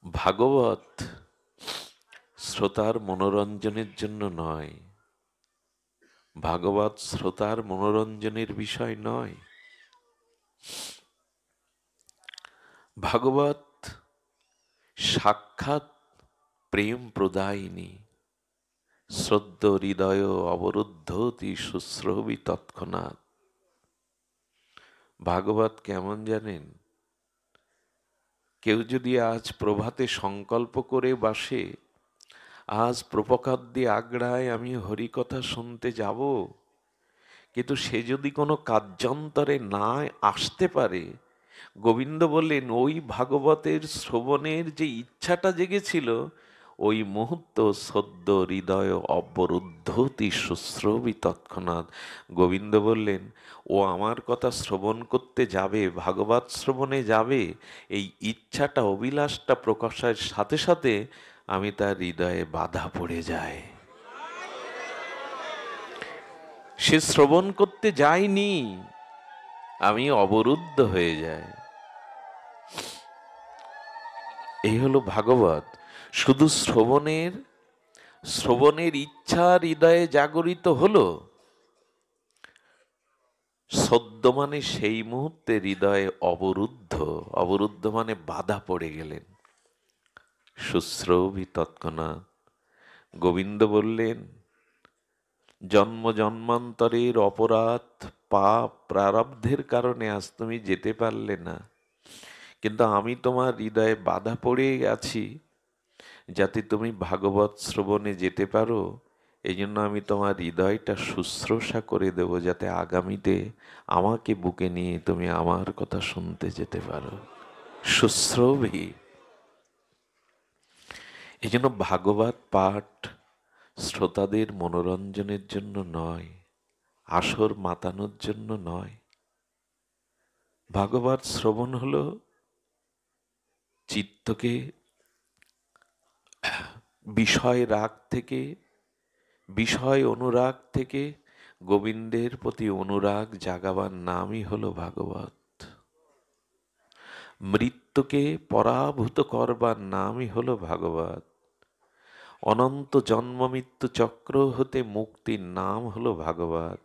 ভাগবত শ্রোতার মনোরঞ্জনের জন্য নয়, ভাগবত শ্রোতার মনোরঞ্জনের বিষয় নয়। ভাগবত সাক্ষাৎ প্রেম প্রদায়িনী, শ্রদ্ধ হৃদয় অবরুদ্ধতি শুশ্রবি তৎক্ষণাৎ। ভাগবত কেমন জানেন? কেউ যদি আজ প্রভাতে সংকল্প করে বাসে, আজ প্রপকাদ্যি আগ্রায় আমি হরিকথা শুনতে যাব, কিন্তু সে যদি কোনো কার্যান্তরে না আসতে পারে, গোবিন্দ বললেন ওই ভাগবতের শ্রবণের যে ইচ্ছাটা জেগেছিল, ওই মুহূর্ত সদ্য হৃদয় অবরুদ্ধতি শুশ্রবি তৎক্ষণাৎ। গোবিন্দ বললেন ও আমার কথা শ্রবণ করতে যাবে, ভাগবত শ্রবণে যাবে, এই ইচ্ছাটা অভিলাষটা প্রকাশের সাথে সাথে আমি তার হৃদয়ে বাধা পড়ে যায়। সে শ্রবণ করতে যায়নি, আমি অবরুদ্ধ হয়ে যায়। এই হলো ভাগবত। শুধু শ্রবণের ইচ্ছা হৃদয়ে জাগরিত হলো, সদ্য মানে সেই মুহূর্তে হৃদয়ে অবরুদ্ধ, অবরুদ্ধ মানে বাধা পড়ে গেলেন। শুশ্রবি তৎক্ষণাৎ। গোবিন্দ বললেন জন্ম জন্মান্তরের অপরাধ পাপ প্রারব্ধের কারণে আজ তুমি যেতে পারলে না, কিন্তু আমি তোমার হৃদয়ে বাধা পড়ে আছি যাতে তুমি ভাগবত শ্রবণে যেতে পারো। এই জন্য আমি তোমার হৃদয়টা শুশ্রূষা করে দেব, যাতে আগামীতে আমাকে বুকে নিয়ে তুমি আমার কথা শুনতে যেতে পারো। শুশ্রবি। এই জন্য ভাগবত পাঠ শ্রোতাদের মনোরঞ্জনের জন্য নয়, আসর মাতানোর জন্য নয়। ভাগবত শ্রবণ হলো চিত্তকে বিষয় রাগ থেকে, বিষয় অনুরাগ থেকে গোবিন্দের প্রতি অনুরাগ জাগাবার নামই হলো ভাগবত। মৃত্যুকে পরাভূত করবার নামই হলো ভাগবত। অনন্ত জন্ম মৃত্যু চক্র হতে মুক্তির নাম হলো ভাগবত।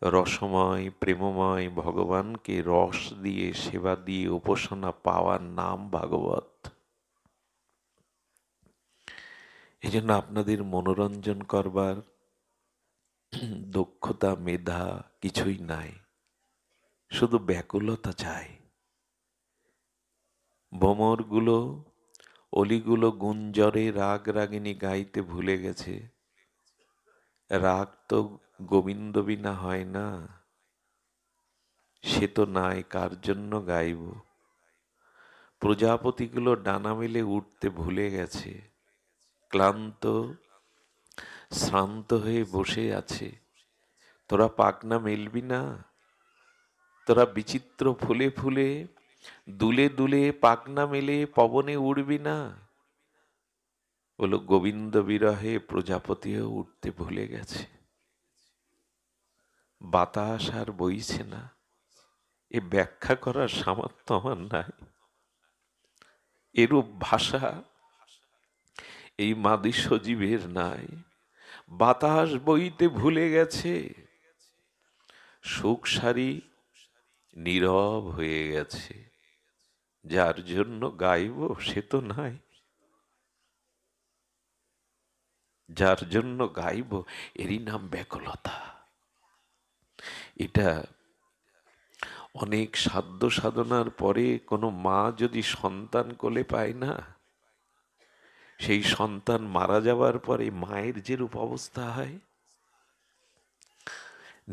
রসময় প্রেমময় ভগবানকে রস দিয়ে সেবা দিয়ে উপাসনা পাওয়ার নাম ভাগবত। এই জন্য আপনাদের মনোরঞ্জন করবার দক্ষতা মেধা কিছুই নাই, শুধু ব্যাকুলতা চাই। ভ্রমরগুলো অলিগুলো গুঞ্জরে রাগ রাগিনী গাইতে ভুলে গেছে। রাগ তো গোবিন্দ বিনা হয় না, সে তো নাই, কার জন্য গাইব। প্রজাপতিগুলো ডানা মেলে উঠতে ভুলে গেছে, ক্লান্ত শ্রান্ত হয়ে বসে আছে। তোরা পাখনা মেলবি না? তোরা বিচিত্র ফুলে ফুলে দুলে দুলে পাখনা মেলে পবনে উড়বি না? বলো গোবিন্দ বিরহে প্রজাপতিও উঠতে ভুলে গেছে। বাতাস আর বইছে না, এ ব্যাখ্যা করার সামর্থ্য আমার নাই। এরূপ ভাষা এই মাদি সজীবের নাই। বাতাস বইতে ভুলে গেছে, সুখ সারি নীরব হয়ে গেছে, যার জন্য গাইব সে তো নাই। যার জন্য গাইব এরই নাম ব্যাকুলতা। এটা অনেক সাধ্য সাধনার পরে কোনো মা যদি সন্তান কোলে পায় না, সেই সন্তান মারা যাবার পরে মায়ের যেরূপ অবস্থা হয়,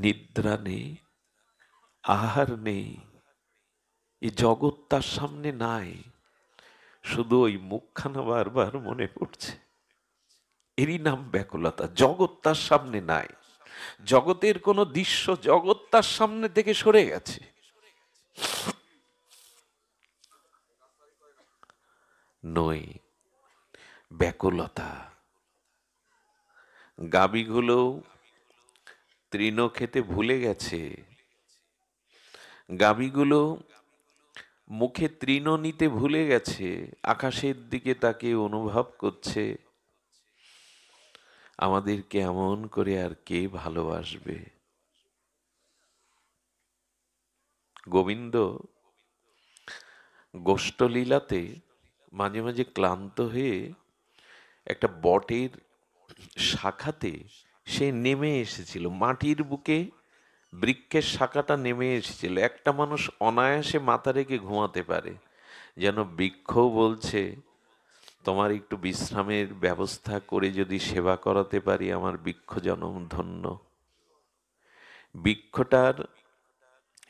নিদ্রা নেই, আহার নেই, এই জগৎ তার সামনে নাই, শুধু ওই মুখখানা বারবার মনে পড়ছে। এরই নাম ব্যাকুলতা। জগৎ তার সামনে নাই, জগতের কোনো দৃশ্য জগৎ তার সামনে থেকে সরে গেছে। নই, ব্যাকুলতা। গাভীগুলো তৃণ খেতে ভুলে গেছে, গাভীগুলো মুখে তৃণ নিতে ভুলে গেছে, আকাশের দিকে তাকে অনুভব করছে আমাদেরকে এমন করে আর কে ভালোবাসবে। গোবিন্দ গোষ্ঠলীলাতে মাঝে মাঝে ক্লান্ত হয়ে একটা বটের শাখাতে সে নেমে এসেছিল, মাটির বুকে বৃক্ষের শাখাটা নেমে এসেছিল। একটা মানুষ অনায়াসে মাথা রেখে ঘুমাতে পারে, যেন বৃক্ষ বলছে তোমার একটু বিশ্রামের ব্যবস্থা করে যদি সেবা করাতে পারি আমার বৃক্ষ জনম ধন্য। বৃক্ষটার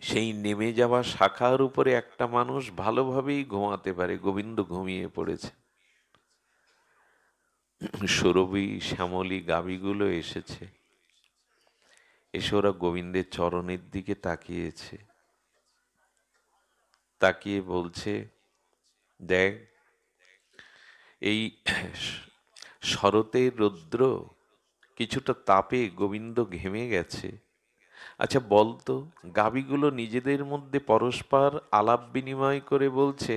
সেই নেমে যাওয়া শাখার উপরে একটা মানুষ ভালোভাবেই ঘুমাতে পারে। গোবিন্দ ঘুমিয়ে পড়েছে। সুরভি শ্যামলী গাভীগুলো এসেছে, এসে ওরা গোবিন্দের চরণের দিকে তাকিয়েছে, তাকিয়ে বলছে দেখ, এই শরতের রৌদ্র কিছুটা তাপে গোবিন্দ ঘেমে গেছে। আচ্ছা বলতো, গাভীগুলো নিজেদের মধ্যে পরস্পর আলাপ বিনিময় করে বলছে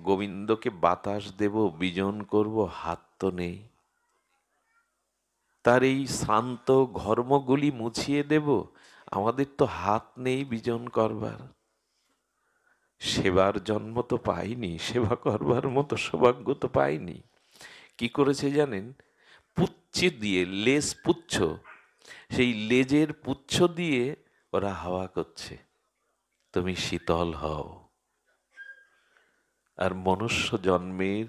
গোবিন্দকে বাতাস দেব, বিজন করব, হাত তো নেই, তার এই শ্রান্ত ঘর্মগুলি মুছিয়ে দেব, আমাদের তো হাত নেই বিজন করবার। সেবার জন্ম তো পাইনি, সেবা করবার মতো সৌভাগ্য তো পাইনি। কি করেছে জানেন? পুচ্ছে দিয়ে, লেজ পুচ্ছ, সেই লেজের পুচ্ছ দিয়ে ওরা হাওয়া করছে, তুমি শীতল হও। আর মনুষ্য জন্মের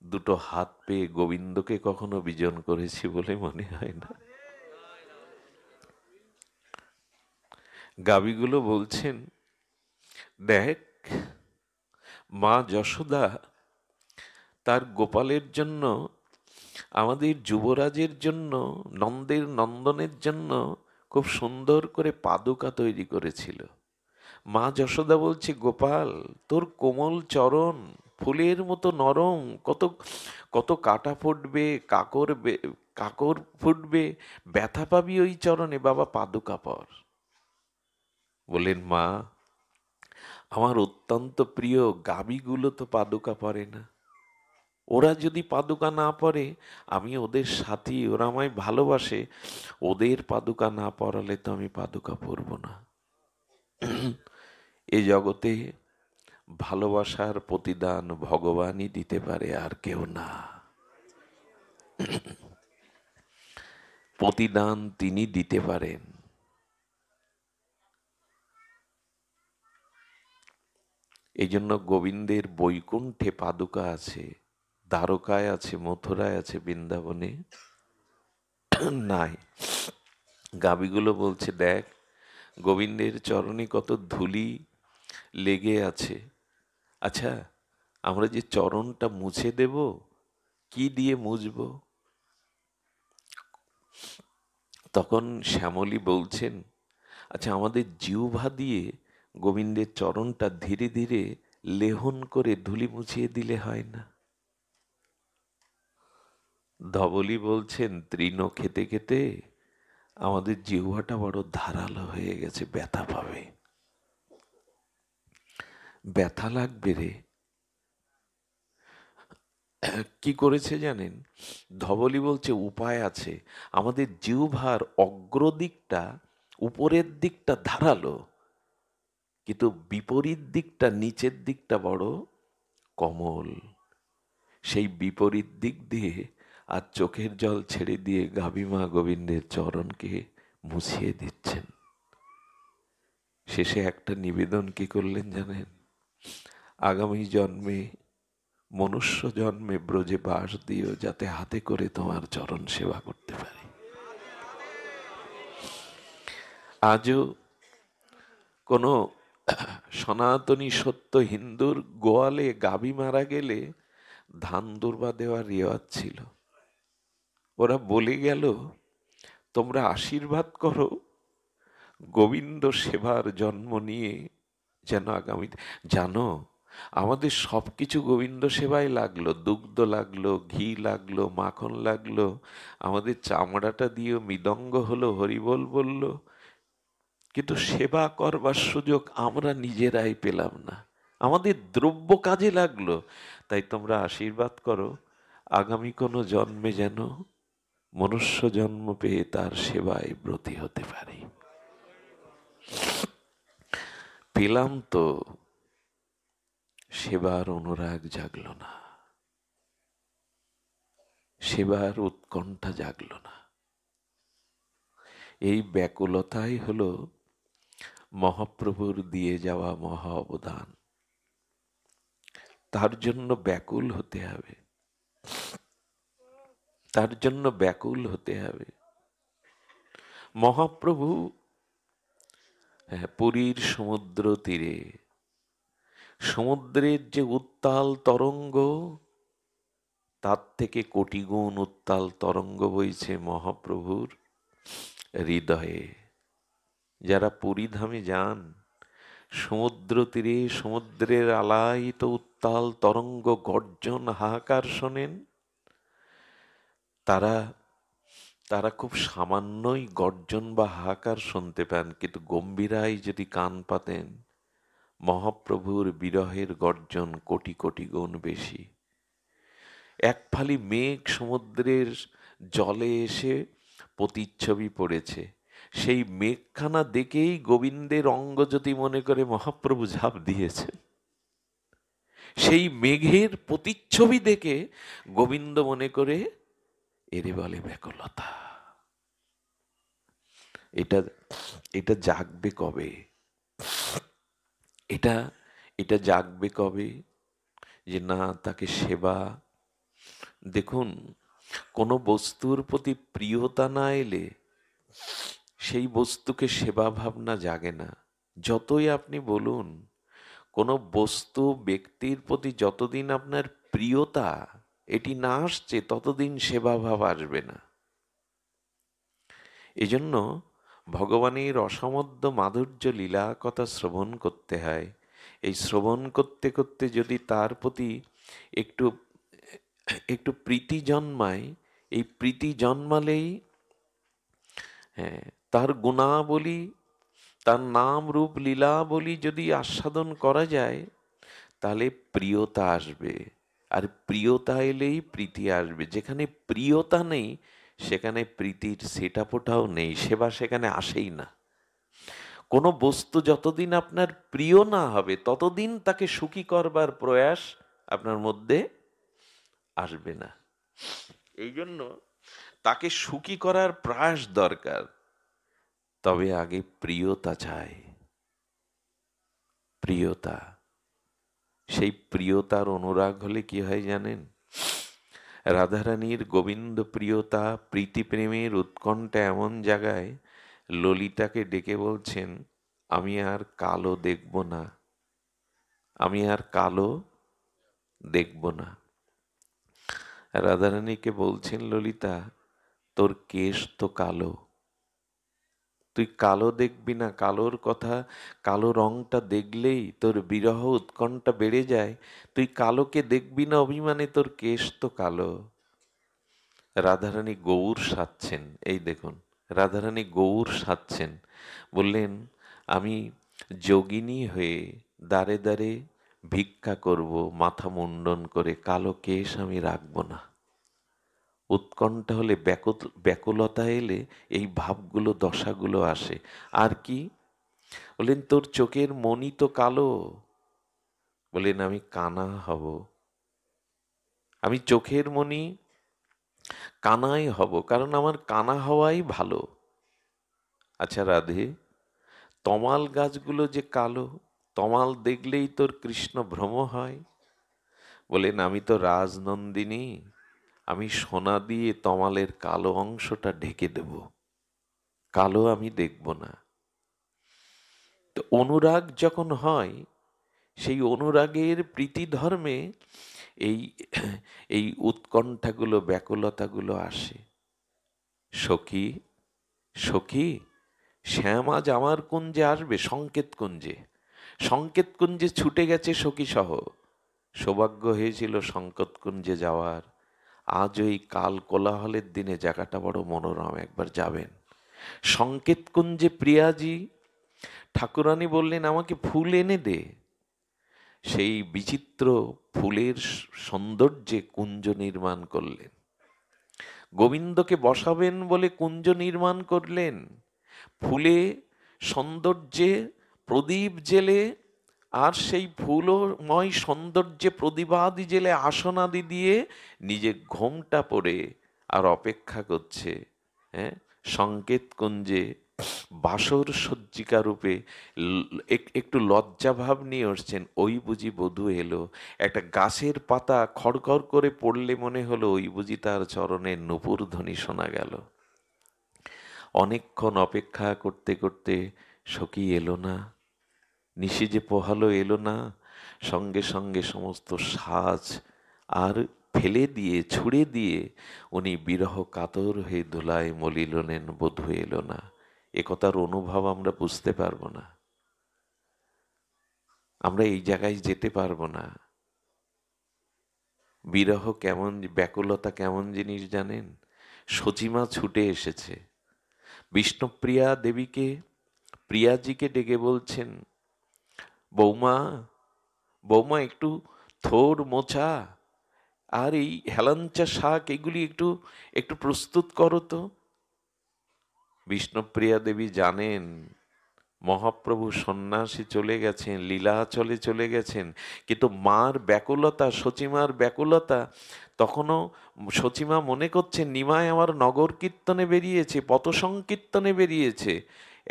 দুটো হাত পেয়ে গোবিন্দকে কখনো বিজন করেছি বলে মনে হয় না। গাভীগুলো বলছেন দেখ, মা যশোদা তার গোপালের জন্য, আমাদের যুবরাজের জন্য, নন্দের নন্দনের জন্য খুব সুন্দর করে পাদুকা তৈরি করেছিল। মা যশোদা বলছে গোপাল, তোর কোমল চরণ ফুলের মতো নরম, কত কত কাটা ফুটবে, কাকর ফুটবে, ব্যথা পাবি ওই চরণে, বাবা পাদুকা পর। বলেন মা, আমার অত্যন্ত প্রিয় গাভীগুলো তো পাদুকা পরে না, ওরা যদি পাদুকা না পরে, আমি ওদের সাথী, ওরা আমায় ভালোবাসে, ওদের পাদুকা না পরালে তো আমি পাদুকা পরব না। এ জগতে ভালোবাসার প্রতিদান ভগবানই দিতে পারে, আর কেউ না। প্রতিদান তিনি দিতে পারেন। এই জন্য গোবিন্দের বৈকুণ্ঠে পাদুকা আছে, দ্বারকায় আছে, মথুরায় আছে, বৃন্দাবনে নাই। গাভীগুলো বলছে দেখ, গোবিন্দের চরণে কত ধুলি লেগে আছে। আচ্ছা, আমরা যে চরণটা মুছে দেব, কি দিয়ে মুছব? তখন শ্যামলী বলছেন, আচ্ছা আমাদের জিহ্বা দিয়ে গোবিন্দের চরণটা ধীরে ধীরে লেহন করে ধুলি মুছিয়ে দিলে হয় না? ধবলী বলছেন, তৃণ খেতে খেতে আমাদের জিহ্বাটা বড় ধারালো হয়ে গেছে, ব্যথা পাবে, ব্যথা লাগবে রে। কি করেছে জানেন? ধবলী বলছে উপায় আছে, আমাদের জিহ্বার অগ্রদিকটা, উপরের দিকটা ধারালো, কিন্তু বিপরীত দিকটা, নিচের দিকটা বড় কমল। সেই বিপরীত দিক দিয়ে আর চোখের জল ছেড়ে দিয়ে গাভীমা গোবিন্দের চরণকে মুছিয়ে দিচ্ছেন। শেষে একটা নিবেদন কি করলেন জানেন? আগামী জন্মে, মনুষ্য জন্মে ব্রজে বাস দিও, যাতে হাতে করে তোমার চরণ সেবা করতে পারি। আজও কোনো সনাতনী সত্য হিন্দুর গোয়ালে গাভী মারা গেলে ধান দুর্বা দেওয়ার রেওয়াজ ছিল। ওরা বলে গেল, তোমরা আশীর্বাদ করো গোবিন্দ সেবার জন্ম নিয়ে যেন আগামী, জানো আমাদের সবকিছু গোবিন্দ সেবায় লাগলো, দুগ্ধ লাগলো, ঘি লাগলো, মাখন লাগলো, আমাদের চামড়াটা দিয়ে মৃদঙ্গ হলো, হরিবোল বলল, কিন্তু সেবা করবার সুযোগ আমরা নিজেরাই পেলাম না। আমাদের দ্রব্য কাজে লাগলো। তাই তোমরা আশীর্বাদ করো আগামী কোনো জন্মে যেন মনুষ্য জন্ম পেয়ে তার সেবায় ব্রতী হতে পারি। পেলাম তো, সেবার অনুরাগ জাগলো না, সেবার উৎকণ্ঠা জাগলো না। এই ব্যাকুলতাই হলো মহাপ্রভুর দিয়ে যাওয়া মহা অবদান। তার জন্য ব্যাকুল হতে হবে, তার জন্য ব্যাকুল হতে হবে। মহাপ্রভু পুরীর সমুদ্র তীরে, সমুদ্রের যে উত্তাল তরঙ্গ, তার থেকে কোটি গুণ উত্তাল তরঙ্গ বইছে মহাপ্রভুর হৃদয়ে। যারা পুরী ধামে যান, সমুদ্র তীরে সমুদ্রের আলায়িত উত্তাল তরঙ্গ গর্জন হাহাকার শোনেন, তারা তারা খুব সামান্যই গর্জন বা হাহাকার শুনতে পান, কিন্তু গম্ভীরায় যদি কান পাতেন, মহাপ্রভুর বিরহের গর্জন কোটি কোটি গুণ বেশি। এক ফালি মেঘ সমুদ্রের জলে এসে প্রতিচ্ছবি পড়েছে, সেই মেঘখানা দেখেই গোবিন্দের অঙ্গজ্যোতি মনে করে মহাপ্রভু ঝাঁপ দিয়েছে। সেই মেঘের প্রতিচ্ছবি দেখে গোবিন্দ মনে করে এরে বলে ব্যাকুলতা। এটা এটা জাগবে কবে? এটা এটা জাগবে কবে যে না তাকে সেবা। দেখুন, কোনো বস্তুর প্রতি প্রিয়তা না এলে সেই বস্তুকে সেবা ভাবনা জাগে না। যতই আপনি বলুন, কোনো বস্তু ব্যক্তির প্রতি যতদিন আপনার প্রিয়তা এটি না আসছে, ততদিন সেবা ভাব আসবে না। এজন্য ভগবানের অসমধ্য মাধুর্য লীলা কথা শ্রবণ করতে হয়। এই শ্রবণ করতে করতে যদি তার প্রতি একটু একটু প্রীতি জন্মায়, এই প্রীতি জন্মালেই তার গুণাবলী, তার নাম রূপ লীলাবলী যদি আস্বাদন করা যায়, তাহলে প্রিয়তা আসবে। আর প্রিয়তা এলেই প্রীতি আসবে। যেখানে প্রিয়তা নেই সেখানে প্রীতির সেটা ফোটাও নেই, সেবা সেখানে আসেই না। কোনো বস্তু যতদিন আপনার প্রিয় না হবে, ততদিন তাকে সুখী করবার প্রয়াস আপনার মধ্যে আসবে না। এই জন্য তাকে সুখী করার প্রয়াস দরকার। তবে আগে প্রিয়তা চাই, প্রিয়তা। সেই প্রিয়তার অনুরাগ হলে কি হয় জানেন? রাধারানীর গোবিন্দ প্রিয়তা, প্রীতি প্রেমের উৎকণ্ঠা এমন জায়গায় ললিতাকে ডেকে বলছেন, আমি আর কালো দেখব না, আমি আর কালো দেখব না। রাধারানীকে বলছেন, ললিতা তোর কেশ তো কালো, তুই কালো দেখবি না? কালোর কথা, কালো রংটা দেখলেই তোর বিরহ উৎকণ্ঠা বেড়ে যায়। তুই কালোকে দেখবি না অভিমানে, তোর কেশ তো কালো। রাধারানী গৌর সাজছেন, এই দেখুন রাধারানী গৌর সাজছেন। বললেন, আমি যোগিনী হয়ে দ্বারে দ্বারে ভিক্ষা করব, মাথা মুন্ডন করে, কালো কেশ আমি রাখবো না। উৎকণ্ঠা হলে, ব্যাকুলতা এলে এই ভাবগুলো, দশাগুলো আসে। আর কি বললেন? তোর চোখের মণি তো কালো। বললেন, আমি কানা হব, আমি চোখের মণি কানাই হব, কারণ আমার কানা হওয়াই ভালো। আচ্ছা রাধে, তমাল গাছগুলো যে কালো, তমাল দেখলেই তোর কৃষ্ণ ভ্রম হয়। বলেন, আমি তো রাজনন্দিনী, আমি সোনা দিয়ে তমালের কালো অংশটা ঢেকে দেব, কালো আমি দেখব না। তো অনুরাগ যখন হয়, সেই অনুরাগের প্রীতি ধর্মে এই এই উৎকণ্ঠাগুলো, ব্যাকুলতাগুলো আসে। সখী, সখী, শ্যাম আজ আমার কুঞ্জে আসবে, সংকেত কুঞ্জে। সংকেত কুঞ্জে ছুটে গেছে সখী সহ। সৌভাগ্য হয়েছিল সংকেত কুঞ্জে যাওয়ার। আজ ওই কাল কোলাহলের দিনে জায়গাটা বড় মনোরম, একবার যাবেন। সংকেত কুঞ্জে প্রিয়াজি ঠাকুরানী বললেন, আমাকে ফুল এনে দে। সেই বিচিত্র ফুলের সৌন্দর্যে কুঞ্জ নির্মাণ করলেন। গোবিন্দকে বসাবেন বলে কুঞ্জ নির্মাণ করলেন, ফুলে সৌন্দর্যে প্রদীপ জেলে, আর সেই ফুলময় সৌন্দর্যে প্রদীপাদি জেলে আসনাদি দিয়ে নিজে ঘোমটা পরে আর অপেক্ষা করছে, হ্যাঁ, সংকেত কুঞ্জে বাসর সজ্জিকা রূপে একটু লজ্জাভাব নিয়ে আসছেন। ওই বুঝি বধূ এলো। একটা গাছের পাতা খড়খড় করে পড়লে মনে হলো ওই বুঝি তার চরণের নূপুর ধ্বনি শোনা গেল। অনেকক্ষণ অপেক্ষা করতে করতে সখী এলো না, নিশি যে পোহালো এলো না। সঙ্গে সঙ্গে সমস্ত সাজ আর ফেলে দিয়ে ছুঁড়ে দিয়ে উনি বিরহ কাতর হয়ে ধুলায় মলিলনেন, বধূ এলো না। এ কথার অনুভব আমরা বুঝতে পারবো না, আমরা এই জায়গায় যেতে পারবো না। বিরহ কেমন, ব্যাকুলতা কেমন জিনিস জানেন? সচিমা ছুটে এসেছে, বিষ্ণুপ্রিয়া দেবীকে, প্রিয়াজিকে ডেকে বলছেন, বৌমা, বৌমা একটু থোড় মোচা আর এই হেলাঞ্চা শাক এগুলি একটু একটু প্রস্তুত করো তো। বিষ্ণুপ্রিয়া দেবী জানেন মহাপ্রভু সন্ন্যাসী চলে গেছেন, লীলাচলে চলে গেছেন, কিন্তু মার ব্যাকুলতা, সচিমার ব্যাকুলতা তখনও সচিমা মনে করছেন নিমাই আমার নগর কীর্তনে বেরিয়েছে, পথ সংকীর্তনে বেরিয়েছে,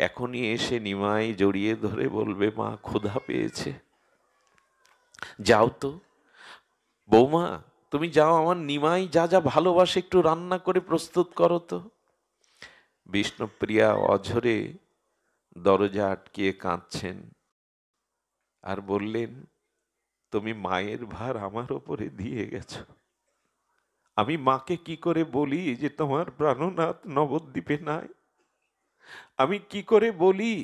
এখনই এসে নিমাই জড়িয়ে ধরে বলবে মা ক্ষুধা পেয়েছে, যাও তো বৌমা, তুমি যাও, আমার নিমাই যা যা ভালোবাসে একটু রান্না করে প্রস্তুত করো তো। বিষ্ণুপ্রিয়া অঝরে দরজা আটকিয়ে কাঁদছেন আর বললেন, তুমি মায়ের ভার আমার ওপরে দিয়ে গেছো, আমি মাকে কি করে বলি যে তোমার প্রাণনাথ নবদ্বীপে নাই? আমি কি করে বলি?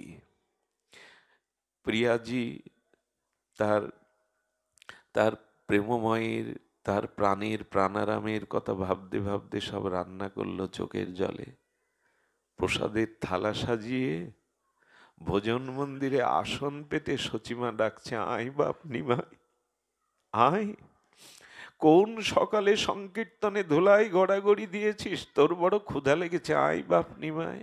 প্রিয়াজি তার তার প্রেমময়ের, তার প্রাণের প্রাণারামের কথা ভাবতে ভাবতে সব রান্না করলো চোখের জলে। প্রসাদের থালা সাজিয়ে ভোজন মন্দিরে আসন পেতে সচিমা ডাকছে, আয় বাপ নিমাই আয়, কোন সকালে সংকীর্তনে ধুলাই গড়াগড়ি দিয়েছিস, তোর বড় ক্ষুধা লেগেছে, আয় বাপ নিমাই।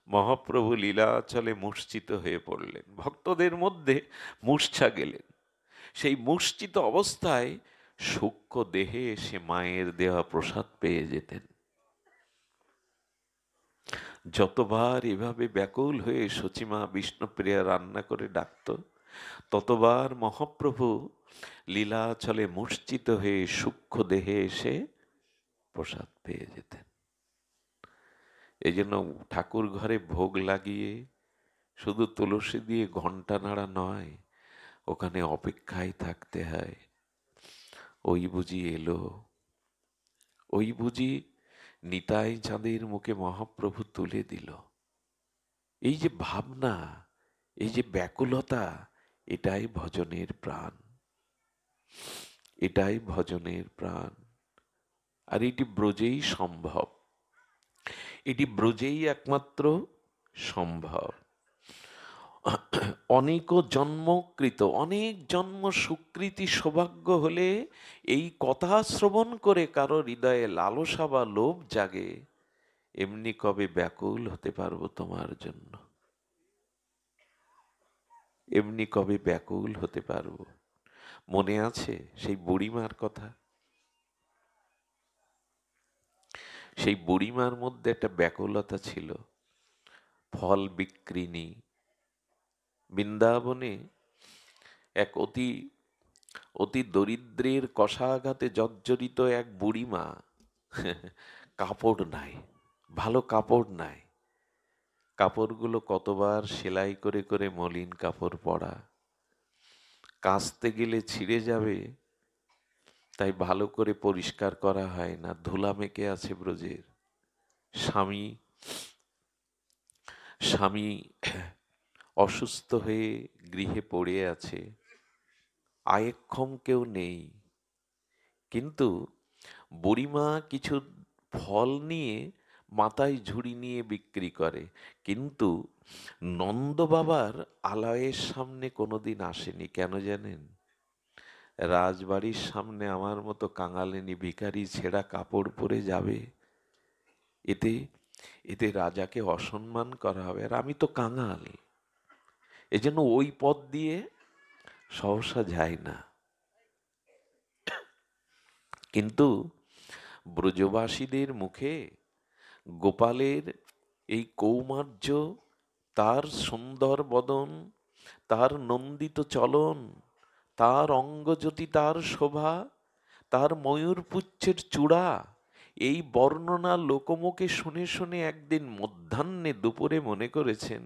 মহাপ্রভু লীলাচলে মূর্ছিত হয়ে পড়লেন, ভক্তদের মধ্যে মূর্ছা গেলেন। সেই মূর্ছিত অবস্থায় সূক্ষ্ম দেহে এসে মায়ের দেওয়া প্রসাদ পেয়ে যেতেন। যতবার এভাবে ব্যাকুল হয়ে সচিমা বিষ্ণুপ্রিয়া রান্না করে ডাকত, ততবার মহাপ্রভু লীলাচলে মূর্ছিত হয়ে সূক্ষ্ম দেহে এসে প্রসাদ পেয়ে যেতেন। এই জন্য ঠাকুর ঘরে ভোগ লাগিয়ে শুধু তুলসী দিয়ে ঘণ্টা নাড়া নয়, ওখানে অপেক্ষায় থাকতে হয়। ওই বুঝি এলো, ওই বুঝি নিতাই চাঁদের মুখে মহাপ্রভু তুলে দিল। এই যে ভাবনা, এই যে ব্যাকুলতা, এটাই ভজনের প্রাণ, এটাই ভজনের প্রাণ। আর এটি ব্রজেই সম্ভব, এটি ব্রজেই একমাত্র সম্ভব। অনেক জন্মকৃত, অনেক জন্ম সুকৃতি সৌভাগ্য হলে এই কথা শ্রবণ করে কারো হৃদয়ে লালসা বা লোভ জাগে, এমনি কবে ব্যাকুল হতে পারবো তোমার জন্য, এমনি কবে ব্যাকুল হতে পারবো। মনে আছে সেই বুড়িমার কথা? সেই বুড়িমার মধ্যে একটা ব্যাকুলতা ছিল, ফল বিক্রিনী। বৃন্দাবনে এক অতি অতি দরিদ্রের কষাঘাতে জর্জরিত এক বুড়িমা, কাপড় নাই, ভালো কাপড় নাই, কাপড়গুলো কতবার সেলাই করে করে মলিন কাপড় পরা, কাচতে গেলে ছিঁড়ে যাবে, তাই ভালো করে পরিষ্কার করা হয় না, ধুলা মেখে আছে ব্রজের। স্বামী স্বামী অসুস্থ হয়ে গৃহে পড়ে আছে, আয়েক্ষম কেউ নেই, কিন্তু বুড়িমা কিছু ফল নিয়ে মাথায় ঝুড়ি নিয়ে বিক্রি করে, কিন্তু নন্দ বাবার আলয়ের সামনে কোনোদিন আসেনি। কেন জানেন? রাজবাড়ির সামনে আমার মতো কাঙালিনী ভিখারি ছেঁড়া কাপড় পরে যাবে, এতে এতে রাজাকে অসম্মান করা হবে, আর আমি তো কাঙাল, এজন্য ওই পথ দিয়ে সহসা যায় না। কিন্তু ব্রজবাসীদের মুখে গোপালের এই কৌমার্য, তার সুন্দর বদন, তার নন্দিত চলন, তার অঙ্গজ্যোতি, তার শোভা, তার ময়ূরপুচ্ছের চূড়া, এই বর্ণনা লোকমুখে শুনে শুনে একদিন মধ্যাহ্নে দুপুরে মনে করেছেন,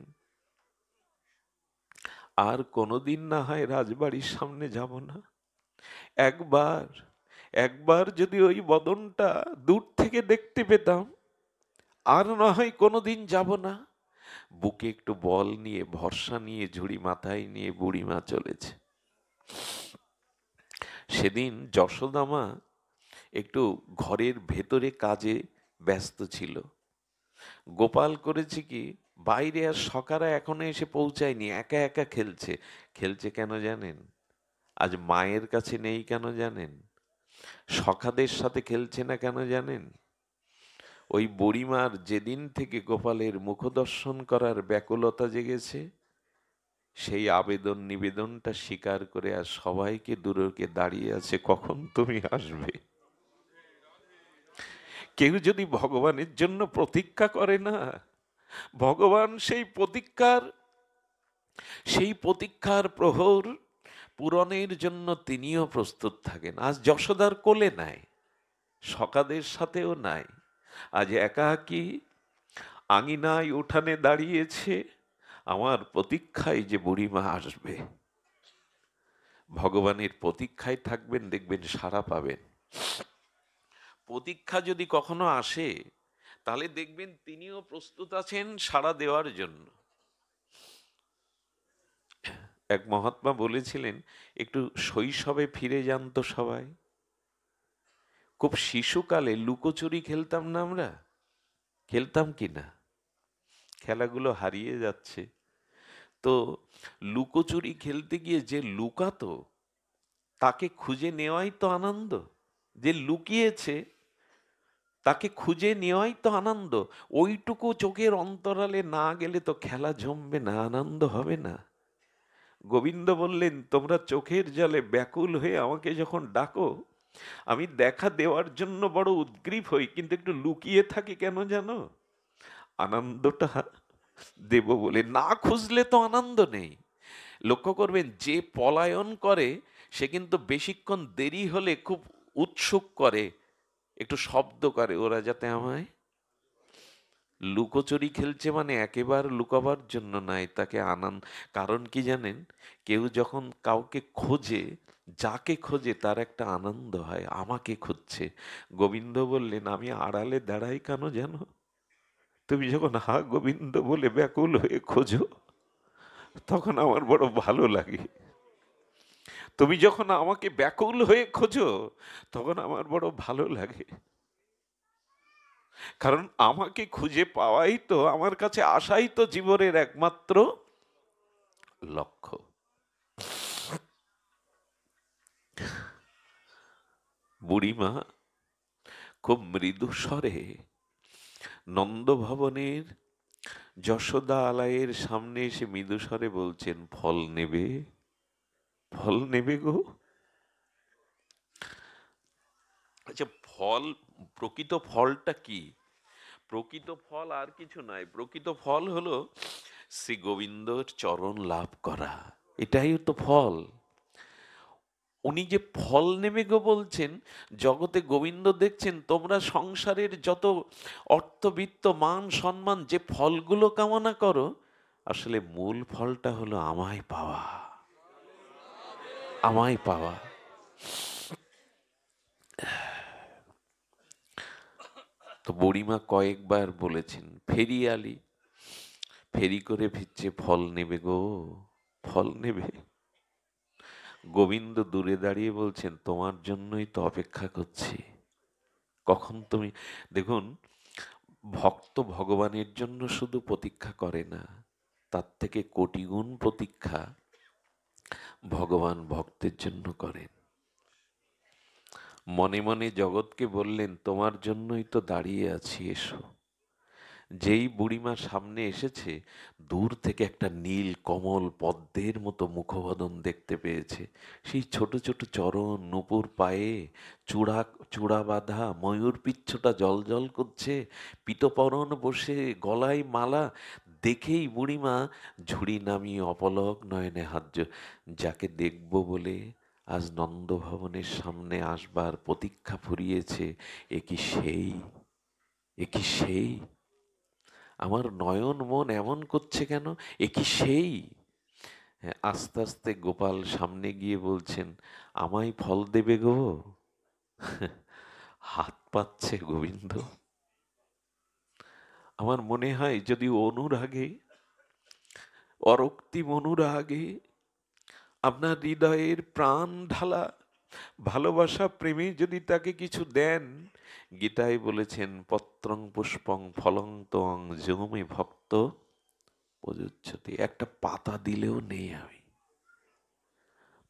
আর কোনোদিন না হয় রাজবাড়ির সামনে যাব না। একবার একবার যদি ওই বদনটা দূর থেকে দেখতে পেতাম, আর না হয় কোনোদিন যাব না। বুকে একটু বল নিয়ে, ভরসা নিয়ে, ঝুড়ি মাথায় নিয়ে বুড়িমা চলেছে। সেদিন যশোদামা একটু ঘরের ভেতরে কাজে ব্যস্ত ছিল। গোপাল করেছে কি, বাইরে আর সখারা এখনো এসে পৌঁছায়নি, একা একা খেলছে। খেলছে কেন জানেন? আজ মায়ের কাছে নেই কেন জানেন? সখাদের সাথে খেলছে না কেন জানেন? ওই বুড়িমার যেদিন থেকে গোপালের মুখদর্শন করার ব্যাকুলতা জেগেছে, সেই আবেদন নিবেদনটা স্বীকার করে আর সবাইকে দূরকে দাঁড়িয়ে আছে, কখন তুমি আসবে। কেউ যদি ভগবানের জন্য প্রতীক্ষা করে না, ভগবান সেই প্রতীক্ষার প্রহর পূরণের জন্য তিনিও প্রস্তুত থাকেন। আজ যশোদার কোলে নাই, সখাদের সাথেও নাই, আজ একাকী আঙিনায় উঠানে দাঁড়িয়েছে, আমার প্রতীক্ষায় যে বুড়িমা আসবে। ভগবানের প্রতীক্ষায় থাকবেন, দেখবেন সাড়া পাবেন। প্রতীক্ষা যদি কখনো আসে, তাহলে দেখবেন তিনিও প্রস্তুত আছেন সাড়া দেওয়ার জন্য। এক মহাত্মা বলেছিলেন, একটু শৈশবে ফিরে যান তো সবাই। খুব শিশুকালে লুকোচুরি খেলতাম না আমরা? খেলতাম কি না? খেলাগুলো হারিয়ে যাচ্ছে। তো লুকোচুরি খেলতে গিয়ে যে লুকাতো, তাকে খুঁজে নেওয়াই তো আনন্দ। যে লুকিয়েছে তাকে খুঁজে নেওয়াই তো আনন্দ। ওইটুকু চোখের অন্তরালে না গেলে তো খেলা জমবে না, আনন্দ হবে না। গোবিন্দ বললেন, তোমরা চোখের জলে ব্যাকুল হয়ে আমাকে যখন ডাকো, আমি দেখা দেওয়ার জন্য বড় উদ্গ্রীব হই, কিন্তু একটু লুকিয়ে থাকি কেন জানো? আনন্দটা দেব বলে। না খুঁজলে তো আনন্দ নেই। লক্ষ্য করবেন, যে পলায়ন করে সে কিন্তু বেশিক্ষণ দেরি হলে খুব উৎসুক করে, একটু শব্দ করে, ওরা যাতে আমায়। লুকোচুরি খেলছে মানে একেবারে লুকাবার জন্য নাই, তাকে আনন্দ। কারণ কি জানেন? কেউ যখন কাউকে খোঁজে, যাকে খোঁজে তার একটা আনন্দ হয়, আমাকে খুঁজছে। গোবিন্দ বললেন, আমি আড়ালে দাঁড়াই কেন জানো? তুমি যখন হা গোবিন্দ বলে ব্যাকুল হয়ে খোঁজো, তখন আমার বড় ভালো লাগে। তুমি যখন আমাকে ব্যাকুল হয়ে খোঁজো, তখন আমার বড় ভালো লাগে। কারণ আমাকে খুঁজে পাওয়াই তো, আমার কাছে আসাই তো জীবনের একমাত্র লক্ষ্য। বুড়িমা খুব মৃদু স্বরে নন্দভবনের যশোদা আলয়ের সামনে এসে মৃদু স্বরে বলছেন, ফল নেবে? ফল নেবে গো? আচ্ছা, ফল, প্রকৃত ফলটা কি? প্রকৃত ফল আর কিছু নয়। প্রকৃত ফল হলো শ্রী গোবিন্দর চরণ লাভ করা, এটাই তো ফল। উনি যে ফল নেবে গো বলছেন, জগতে গোবিন্দ দেখছেন তোমরা সংসারের যত অর্থবিত্ত মান সম্মান যে ফলগুলো কামনা করো, আসলে মূল ফলটা হলো আমায় পাওয়া, আমায় পাওয়া। তো বুড়িমা কয়েকবার বলেছেন, ফেরিয়ালি, ফেরি করে ফিরছে, ফল নেবে গো, ফল নেবে? গোবিন্দ দূরে দাঁড়িয়ে বলছেন, তোমার জন্যই তো অপেক্ষা করছি, কখন তুমি। দেখুন, ভক্ত ভগবানের জন্য শুধু প্রতীক্ষা করে না, তার থেকে কোটি গুণ প্রতীক্ষা ভগবান ভক্তের জন্য করেন। মনে মনে জগৎকে বললেন, তোমার জন্যই তো দাঁড়িয়ে আছি, এসো। যেই বুড়িমা সামনে এসেছে, দূর থেকে একটা নীল কমল পদ্মের মতো মুখবদন দেখতে পেয়েছে। সেই ছোট ছোট চরণ, নূপুর পায়ে, চূড়া চূড়া বাঁধা, ময়ূর পিচ্ছটা জল করছে, পীতপরণ বসে, গলায় মালা। দেখেই বুড়িমা ঝুড়ি নামিয়ে অপলক নয়নে যাকে দেখব বলে আজ নন্দভবনের সামনে আসবার প্রতীক্ষা ফুরিয়েছে, এ কি সেই, এ কি সেই? আমার নয়ন মন এমন করছে কেন, এ কি সেই? হ্যাঁ, আস্তে আস্তে গোপাল সামনে গিয়ে বলছেন, আমায় ফল দেবে গো? হাত পাচ্ছে গোবিন্দ। আমার মনে হয় যদি অনুরাগে, অরক্তিম অনুরাগে আপনার হৃদয়ের প্রাণ ঢালা ভালোবাসা প্রেমে যদি তাকে কিছু দেন, গীতায় বলেছেন, পত্রং পুষ্পং ফলং তং জমে ভক্ত প্রযোজ্যতে। একটা পাতা দিলেও নেই আমি।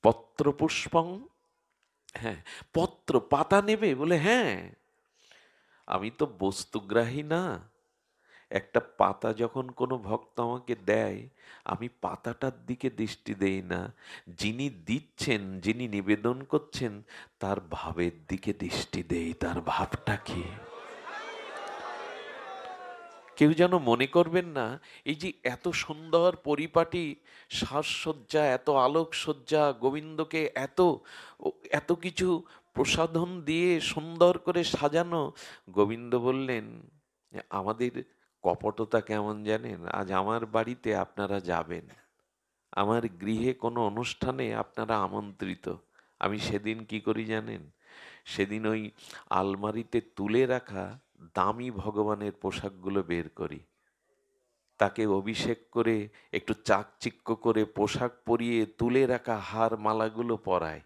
পত্র পুষ্পং, হ্যাঁ, পত্র, পাতা নেবে বলে? হ্যাঁ, আমি তো বস্তুগ্রাহী না। একটা পাতা যখন কোনো ভক্ত আমাকে দেয়, আমি পাতাটার দিকে দৃষ্টি দেই না, যিনি দিচ্ছেন, যিনি নিবেদন করছেন, তার ভাবের দিকে দৃষ্টি দেই। তার ভাবটা কি? কেউ যেন মনে করবেন না, এই যে এত সুন্দর পরিপাটি সাজসজ্জা, এত আলোকসজ্জা, গোবিন্দকে এত এত কিছু প্রসাধন দিয়ে সুন্দর করে সাজানো। গোবিন্দ বললেন, আমাদের কপটতা কেমন জানেন? আজ আমার বাড়িতে আপনারা যাবেন, আমার গৃহে কোনো অনুষ্ঠানে আপনারা আমন্ত্রিত। আমি সেদিন কি করি জানেন? সেদিন ওই আলমারিতে তুলে রাখা দামি ভগবানের পোশাকগুলো বের করি, তাকে অভিষেক করে একটু চাকচিক্য করে পোশাক পরিয়ে তুলে রাখা হার মালাগুলো পরাই,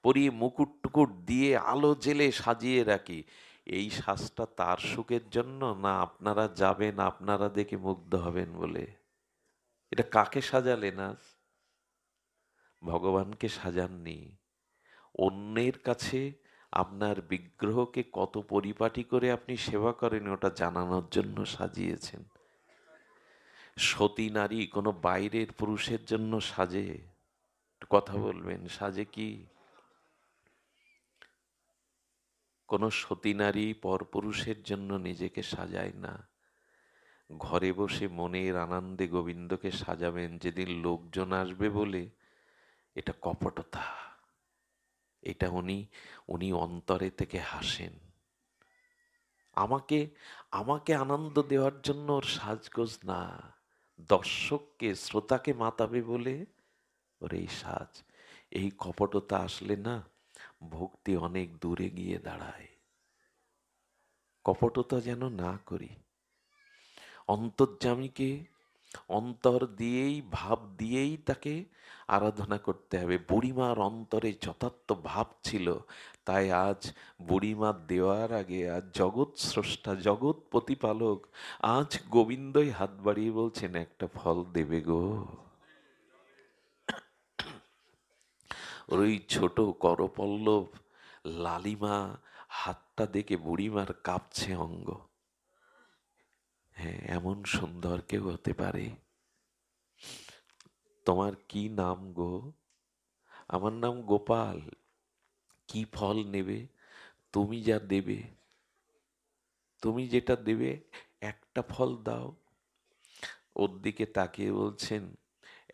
পরিয়ে মুকুট টুকুট দিয়ে আলো জেলে সাজিয়ে রাখি। এই সাজটা তার সুখের জন্য, না আপনারা যাবেন, আপনারা দেখে মুগ্ধ হবেন বলে? এটা কাকে সাজালেন আজ? ভগবানকে সাজাননি। অন্যের কাছে আপনার বিগ্রহকে কত পরিপাটি করে আপনি সেবা করেন, ওটা জানানোর জন্য সাজিয়েছেন। সতী নারী কোনো বাইরের পুরুষের জন্য সাজে? কথা বলবেন, সাজে কি? কোনো সতী নারী পরপুরুষের জন্য নিজেকে সাজায় না। ঘরে বসে মনের আনন্দে গোবিন্দকে সাজাবেন, যেদিন লোকজন আসবে বলে। এটা কপটতা। এটা উনি উনি অন্তরে থেকে হাসেন। আমাকে আমাকে আনন্দ দেওয়ার জন্য ওর সাজগোজ না, দর্শককে, শ্রোতাকে মাতাবে বলে ওর এই সাজ। এই কপটতা আসলে না, ভক্তি অনেক দূরে গিয়ে দাঁড়ায়। কপটতা যেন না করি। অন্তর্যামীকে অন্তর দিয়েই, ভাব দিয়েই তাকে আরাধনা করতে হবে। বুড়িমার অন্তরে যথার্থ ভাব ছিল, তাই আজ বুড়িমার দেওয়ার আগে আজ জগৎ স্রষ্টা, জগৎ প্রতিপালক আজ গোবিন্দই হাত বাড়িয়ে বলছেন, একটা ফল দেবে গো? ওই ছোট করপল্লব লালিমা হাতটা দেখে বুড়িমার কাঁপছে অঙ্গ। হ্যাঁ, এমন সুন্দর কেউ হতে পারে? তোমার কি নাম গো? আমার নাম গোপাল। কি ফল নেবে? তুমি যা দেবে, তুমি যেটা দেবে, একটা ফল দাও। ওর দিকে তাকিয়ে বলছেন,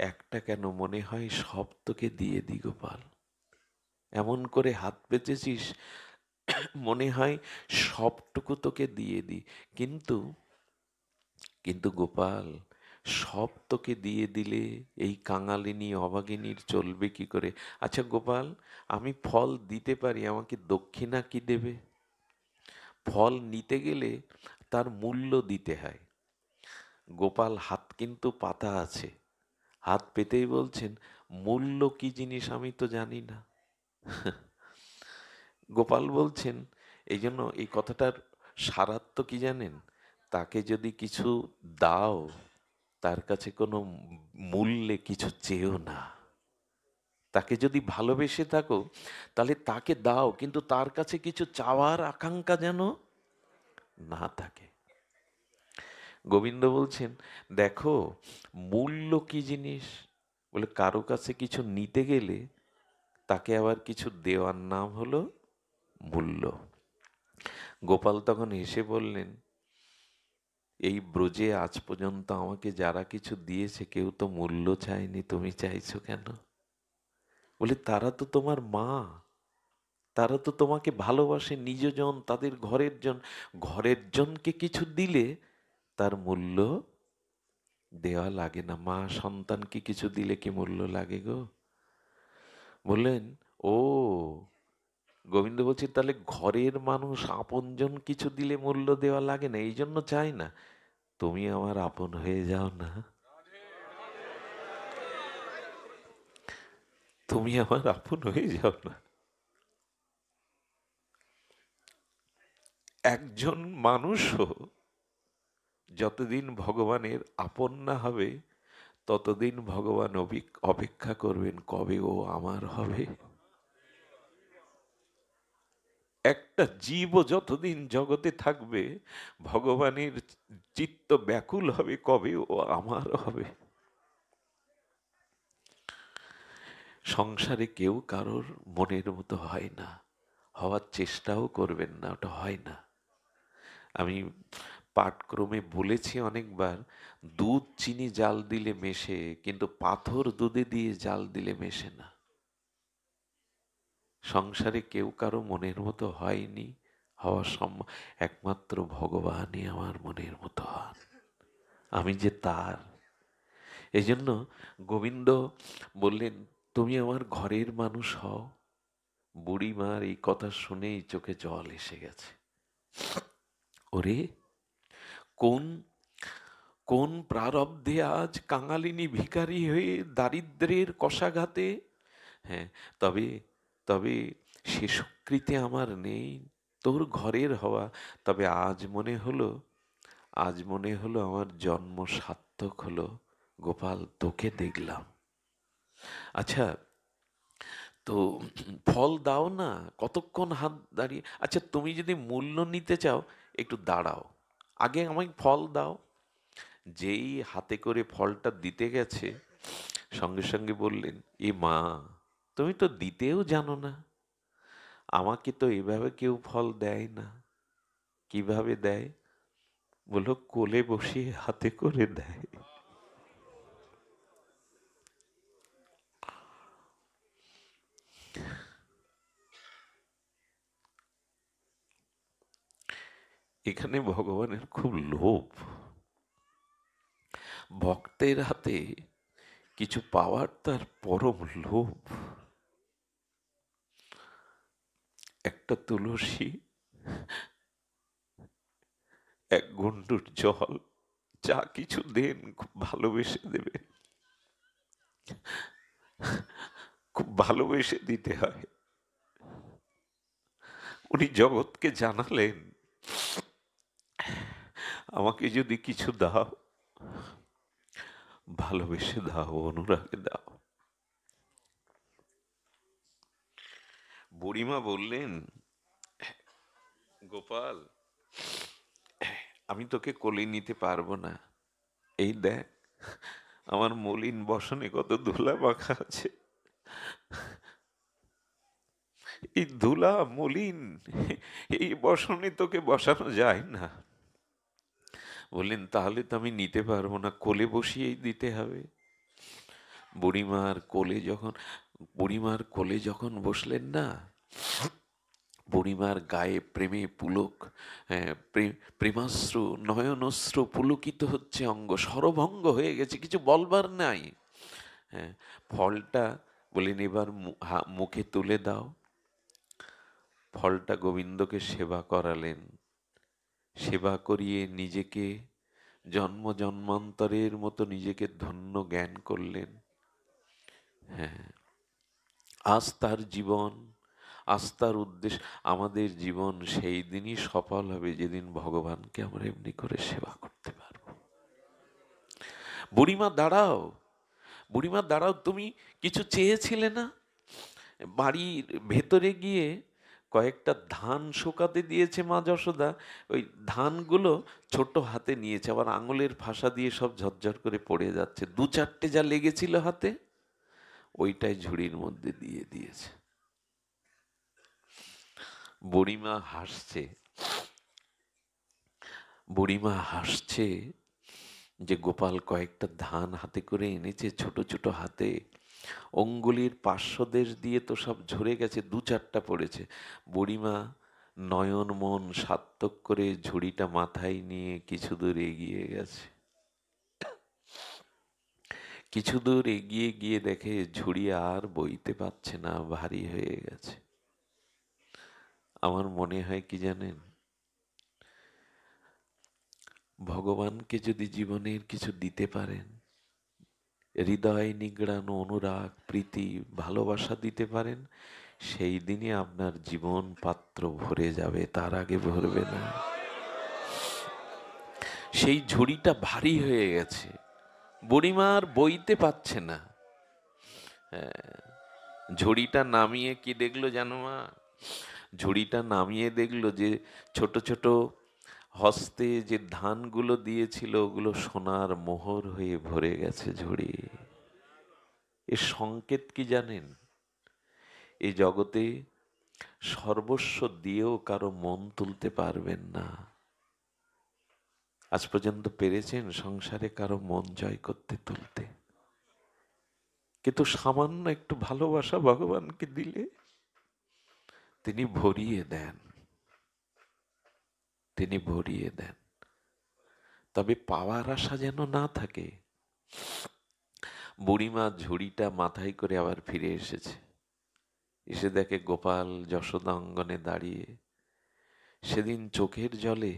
একটা কেন, মনে হয় সব তোকে দিয়ে দি গোপাল। এমন করে হাত পেতেছিস, মনে হয় সবটুকু তোকে দিয়ে দি। কিন্তু কিন্তু গোপাল, সব তোকে দিয়ে দিলে এই কাঙালিনী অভাগিনীর চলবে কি করে? আচ্ছা গোপাল, আমি ফল দিতে পারি, আমাকে দক্ষিণা কি দেবে? ফল নিতে গেলে তার মূল্য দিতে হয়। গোপাল হাত কিন্তু পাতা আছে, হাত পেতেই বলছেন, মূল্য কি জিনিস আমি তো জানি না। গোপাল বলছেন, এই জন্য এই কথাটার সারার্থ কি জানেন? তাকে যদি কিছু দাও, তার কাছে কোনো মূল্যে কিছু চেয়েও না। তাকে যদি ভালোবেসে থাকো তাহলে তাকে দাও, কিন্তু তার কাছে কিছু চাওয়ার আকাঙ্ক্ষা যেন না থাকে। গোবিন্দ বলছেন, দেখো মূল্য কি জিনিস। বলে কারো কাছে কিছু নিতে গেলে তাকে আবার কিছু দেওয়ার নাম হলো মূল্য। গোপাল তখন হেসে বললেন, এই ব্রজে আজ পর্যন্ত আমাকে যারা কিছু দিয়েছে কেউ তো মূল্য চায়নি, তুমি চাইছো কেন? বলে তারা তো তোমার মা, তারা তো তোমাকে ভালোবাসে নিজজন, তাদের ঘরের জন। ঘরের জনকে কিছু দিলে তার মূল্য দেওয়া লাগে না। মা সন্তানকে কিছু দিলে কি মূল্য লাগে গো? বললেন, ও গোবিন্দ বলছে, তাহলে ঘরের মানুষ আপনজন কিছু দিলে মূল্য দেওয়া লাগে না, এই জন্য চাই না। তুমি আমার আপন হয়ে যাও না, তুমি আমার আপন হয়ে যাও না। একজন মানুষও যতদিন ভগবানের আপন না হবে ততদিন ভগবান অপেক্ষা করবেন কবে ও আমার হবে। একটা জীবও যতদিন জগতে থাকবে ভগবানের চিত্ত ব্যাকুল হবে কবে ও আমার হবে। সংসারে কেউ কারোর মনের মতো হয় না, হওয়ার চেষ্টাও করবেন না, ওটা হয় না। আমি পাঠক্রমে বলেছি অনেকবার, দুধ চিনি জাল দিলে মেশে, কিন্তু পাথর দুধে দিয়ে জাল দিলে মেশে না। সংসারে কেউ কারো মনের মতো হয়নি, হওয়া সম্ভব একমাত্র ভগবানই আমার মনের মতো হন, আমি যে তার। এই জন্য গোবিন্দ বললেন, তুমি আমার ঘরের মানুষ হও। বুড়িমার এই কথা শুনেই চোখে জল এসে গেছে। ওরে, কোন কোন প্রারব্ধে আজ কাঙালিনী ভিখারি হয়ে দারিদ্রের কষাঘাতে। হ্যাঁ, তবে তবে সে সুকৃতি আমার নেই তোর ঘরের হওয়া। তবে আজ মনে হলো আমার জন্ম সার্থক হলো। গোপাল, তোকে দেখলাম। আচ্ছা, তো ফল দাও না, কতক্ষণ হাত দাঁড়িয়ে। আচ্ছা, তুমি যদি মূল্য নিতে চাও একটু দাঁড়াও, আগে আমায় ফল দাও। যেই হাতে করে ফলটা দিতে গেছে সঙ্গে সঙ্গে বললেন, এ মা, তুমি তো দিতেও জানো না, আমাকে তো এভাবে কেউ ফল দেয় না। কিভাবে দেয়? বললো, কোলে বসিয়ে হাতে করে দেয়। এখানে ভগবানের খুব লোভ। ভক্তের হাতে কিছু পাওয়ার তার পরম লোভ। একটা তুলসী, এক গণ্ডুর জল, যা কিছু দেন খুব ভালোবেসে দেবেন, খুব ভালোবেসে দিতে হয়। উনি জগৎকে জানালেন, আমাকে যদি কিছু দাও ভালোবেসে দাও, অনুরাগে দাও। বুড়িমা বললেন, গোপাল, আমি তোকে কোলে নিতে পারবো না। এই দেখ, আমার মলিন বসনে কত ধুলা মাখা আছে। এই ধুলা মলিন এই বসনে তোকে বসানো যায় না। বললেন, তাহলে তো আমি নিতে পারবো না, কোলে বসিয়েই দিতে হবে। বুড়িমার কোলে যখন বুড়িমার কোলে যখন বসলেন না, বুড়িমার গায়ে প্রেমে পুলক, প্রেমাশ্রু নয়নশ্রু পুলকিত হচ্ছে, অঙ্গ সরভঙ্গ হয়ে গেছে, কিছু বলবার নাই। হ্যাঁ, ফলটা বলেন, এবার মুখে তুলে দাও। ফলটা গোবিন্দকে সেবা করালেন। সেবা করিয়ে নিজেকে জন্ম জন্মান্তরের মতো নিজেকে ধন্য জ্ঞান করলেন। হ্যাঁ, আজ তার জীবন আস্থার উদ্দেশ্য, আমাদের জীবন সেই দিনই সফল হবে যেদিন ভগবানকে আমরা এমনি করে সেবা করতে পারবো। বুড়িমা দাঁড়াও, বুড়িমা দাঁড়াও, তুমি কিছু চেয়েছিলে না? বাড়ির ভেতরে গিয়ে কয়েকটা ধান শুকাতে দিয়েছে মা যশোদা, ওই ধানগুলো ছোট হাতে নিয়েছে, আবার আঙুলের ফাঁসা দিয়ে সব ঝরঝর করে পড়ে যাচ্ছে, দু চারটে যা লেগেছিল হাতে ওইটাই ঝুড়ির মধ্যে দিয়ে দিয়েছে। বুড়িমা হাসছে, বুড়িমা হাসছে যে গোপাল কয়েকটা ধান হাতে করে এনেছে, ছোট ছোট হাতে, অঙ্গুলির পার্শ্বদেশ দিয়ে তো সব ঝরে গেছে, দু চারটা পড়েছে। বুড়িমা নয়ন মন সার্থক করে ঝুড়িটা মাথায় নিয়ে কিছু দূর এগিয়ে গেছে। কিছু দূর এগিয়ে গিয়ে দেখে ঝুড়ি আর বইতে পারছে না, ভারী হয়ে গেছে। আমার মনে হয় কি জানেন, ভগবানকে যদি জীবনের কিছু দিতে পারেন, হৃদয় নিগড়ানো অনুরাগ, প্রীতি, ভালোবাসা দিতে পারেন, সেই দিনই আপনার জীবন পাত্র ভরে যাবে, তার আগে ভরবে না। সেই ঝুড়িটা ভারী হয়ে গেছে, বুড়িমা আর বইতে পারছে না। ঝুড়িটা নামিয়ে কি দেখলো জানো মা? ঝুড়িটা নামিয়ে দেখলো যে ছোট ছোট হস্তে যে ধানগুলো দিয়েছিল ওগুলো সোনার মোহর হয়ে ভরে গেছে ঝুড়ি। এর সংকেত কি জানেন? এই জগতে সর্বস্ব দিয়েও কারো মন তুলতে পারবেন না। আজ পর্যন্ত পেরেছেন সংসারে কারো মন জয় করতে, তুলতে? কিন্তু সামান্য একটু ভালোবাসা ভগবানকে দিলে তিনি ভরিয়ে দেন, তিনি ভরিয়ে দেন। তবে পাওয়ার আশা যেন না থাকে। বুড়িমা ঝুড়িটা মাথায় করে আবার ফিরে এসেছে, এসে দেখে গোপাল যশোদা অঙ্গনে দাঁড়িয়ে। সেদিন চোখের জলে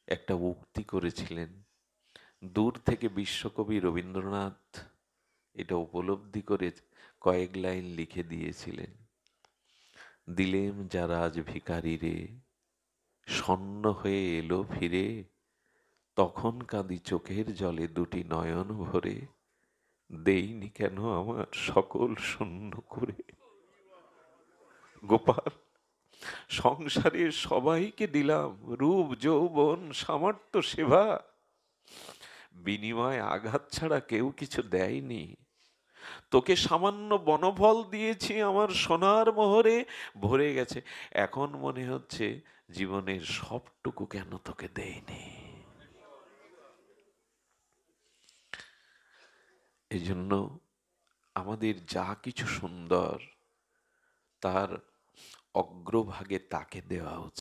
একটা উক্তি করেছিলেন, দূর থেকে বিশ্বকবি রবীন্দ্রনাথ এটা উপলব্ধি করে কয়েক লাইন লিখে দিয়েছিলেন। দিলেম যারা আজ ভিখারি রে, স্বর্ণ হয়ে এলো ফিরে, তখন কাঁদি চোখের জলে দুটি নয়ন ভরে, দেইনি কেন আমার সকল শূন্য করে। গোপাল, সংসারের সবাইকে দিলাম রূপ যৌবন সামর্থ্য সেবা, বিনিময় আঘাত ছাড়া কেউ কিছু দেয়নি। তোকে সামান্য বনফল দিয়েছি আমার সোনার মোহরে ভরে গেছে, এখন মনে হচ্ছে জীবনের সবটুকু কেন তোকে দেয়নি। এই জন্য আমাদের যা কিছু সুন্দর তার অগ্রভাগে তাকে দেওয়া উচিত।